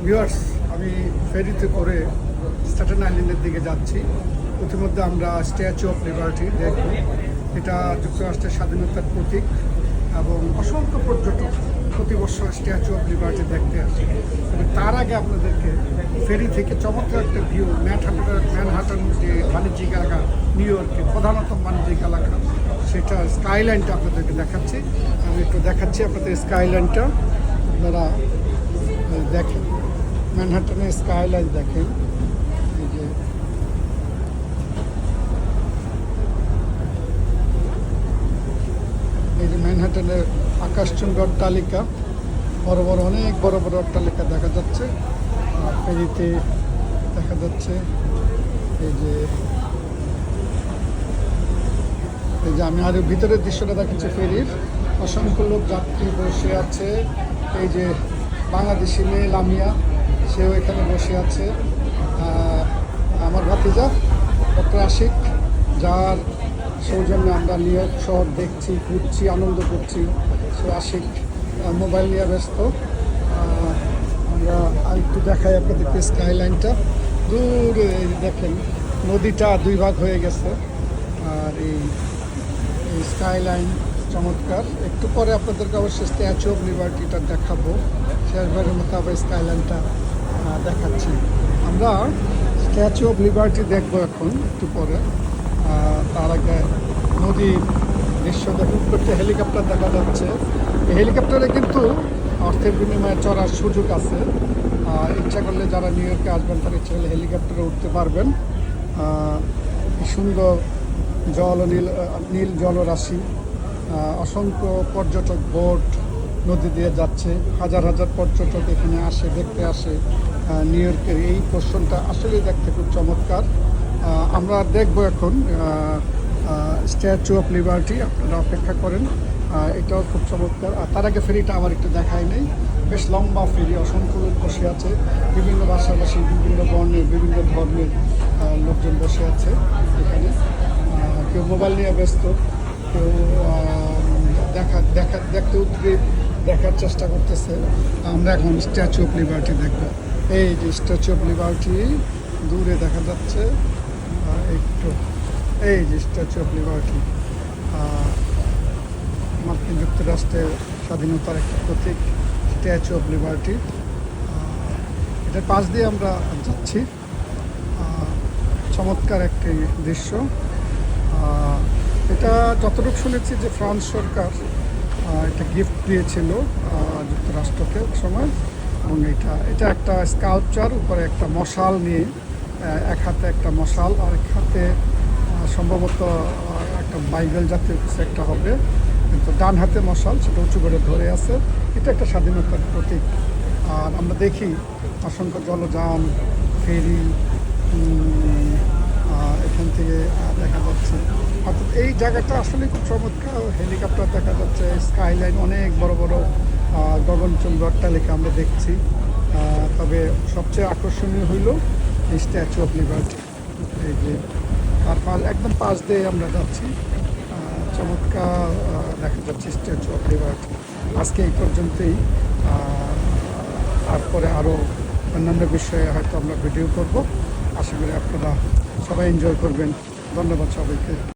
Viewers, আমি ফেরিতে করে Staten আইল্যান্ডের দিকে যাচ্ছি। ইতিমধ্যে আমরা স্ট্যাচু অফ লিবার্টি দেখব। এটা যুক্তরাষ্ট্রের স্বাধীনতার প্রতীক এবং অসংখ্য পর্যটক প্রতি বছর স্ট্যাচু অফ লিবার্টি দেখতে আসে। তবে তার আগে আপনাদেরকে ফেরি থেকে চমৎকার একটা ভিউ ম্যানহাটন যে বাণিজ্যিক এলাকা, নিউ ইয়র্কের প্রধানত বাণিজ্যিক এলাকা, সেটা স্কাইলাইনটা আপনাদেরকে দেখাচ্ছি। আমি একটু দেখাচ্ছি আপনাদের স্কাইলাইনটা, আপনারা দেখেন। ম্যানহাটনের স্কাইলাইন দেখেন, এই যে ম্যানহাটনের আকাশচুম্বী অট্টালিকা, বড় বড় অনেক বড় বড় অট্টালিকা দেখা যাচ্ছে। ফেরিতে দেখা যাচ্ছে এই যে আমি আরও ভিতরের দৃশ্যটা দেখাচ্ছি। ফেরির অসংখ্য লোক যাত্রী বসে আছে। এই যে বাংলাদেশি মেয়ে লামিয়া, সেও এখানে বসে আছে। আমার ভাতিজা ডক্টর আশিক, যার সৌজন্যে আমরা নিউ ইয়র্ক শহর দেখছি, ঘুরছি, আনন্দ করছি। সে আশিক মোবাইল নিয়ে ব্যস্ত। আমরা আরেকটু দেখাই আপনাদেরকে স্কাইলাইনটা। দূরে দেখেন নদীটা দুই ভাগ হয়ে গেছে। আর এই স্কাইলাইন চমৎকার। একটু পরে আপনাদেরকে অবশ্যই স্ট্যাচু অফ লিবার্টিটা দেখাবো। শেষবারের মতো আবার স্কাইলাইনটা দেখাচ্ছি। আমরা স্ট্যাচু অফ লিবার্টি দেখবো এখন একটু পরে। তার আগে নদীর দৃশ্য দেখুন, করতে হেলিকপ্টার দেখা যাচ্ছে। এই হেলিকপ্টারে কিন্তু অর্থের বিনিময়ে চড়ার সুযোগ আছে। ইচ্ছা করলে যারা নিউ ইয়র্কে আসবেন তারা ইচ্ছা করলে হেলিকপ্টারে উঠতে পারবেন। সুন্দর জল ও নীল জলরাশি, অসংখ্য পর্যটক বোট নদী দিয়ে যাচ্ছে। হাজার হাজার পর্যটক এখানে আসে, দেখতে আসে। নিউ ইয়র্কের এই পোর্শনটা আসলে দেখতে খুব চমৎকার। আমরা দেখব এখন স্ট্যাচু অফ লিবার্টি। আপনারা অপেক্ষা করেন, এটাও খুব চমৎকার। আর তার আগে ফেরিটা আমার একটু দেখাই নেই। বেশ লম্বা ফেরি, অসংখ্য লোক বসে আছে। বিভিন্ন ভাষাভাষী, বিভিন্ন বর্ণের, বিভিন্ন ধর্মের লোকজন বসে আছে এখানে। কেউ মোবাইল নিয়ে ব্যস্ত, কেউ দেখতে উদ্গ্রীব, দেখার চেষ্টা করতেছে। আমরা এখন স্ট্যাচু অফ লিবার্টি দেখব। এই যে স্ট্যাচু অফ লিবার্টি দূরে দেখা যাচ্ছে একটু। এই যে স্ট্যাচু অফ লিবার্টি, মার্কিন যুক্তরাষ্ট্রের স্বাধীনতার একটা প্রতীক স্ট্যাচু অফ লিবার্টি। এটার পাশ দিয়ে আমরা যাচ্ছি। চমৎকার একটি দৃশ্য। এটা যতটুকু শুনেছি যে ফ্রান্স সরকার একটা গিফট দিয়েছিল যুক্তরাষ্ট্রকে সময়। এবং এটা একটা স্কাল্পচার, উপরে একটা মশাল নিয়ে, এক হাতে একটা মশাল আর এক হাতে সম্ভবত একটা বাইবেল জাতীয় কিছু একটা হবে, কিন্তু ডান হাতে মশাল, সেটা উঁচু করে ধরে আছে। এটা একটা স্বাধীনতার প্রতীক। আর আমরা দেখি অসংখ্য জলযান, ফেরি এখান থেকে দেখা যাচ্ছে। অর্থাৎ এই জায়গাটা আসলে খুব চমৎকার। হেলিকপ্টার দেখা যাচ্ছে, স্কাইলাইন, অনেক বড় বড় গগনচুম্বী অট্টালিকা আমরা দেখছি। তবে সবচেয়ে আকর্ষণীয় হইল এই স্ট্যাচু অফ লিবার্টি। এই যে তার একদম পাশ দিয়ে আমরা যাচ্ছি। চমৎকার দেখা যাচ্ছে স্ট্যাচু অফ লিবার্টি। আজকে এই পর্যন্তই। তারপরে আরও অন্যান্য বিষয়ে হয়তো আমরা ভিডিও করব। আশা করি আপনারা সবাই এনজয় করবেন। ধন্যবাদ সবাইকে।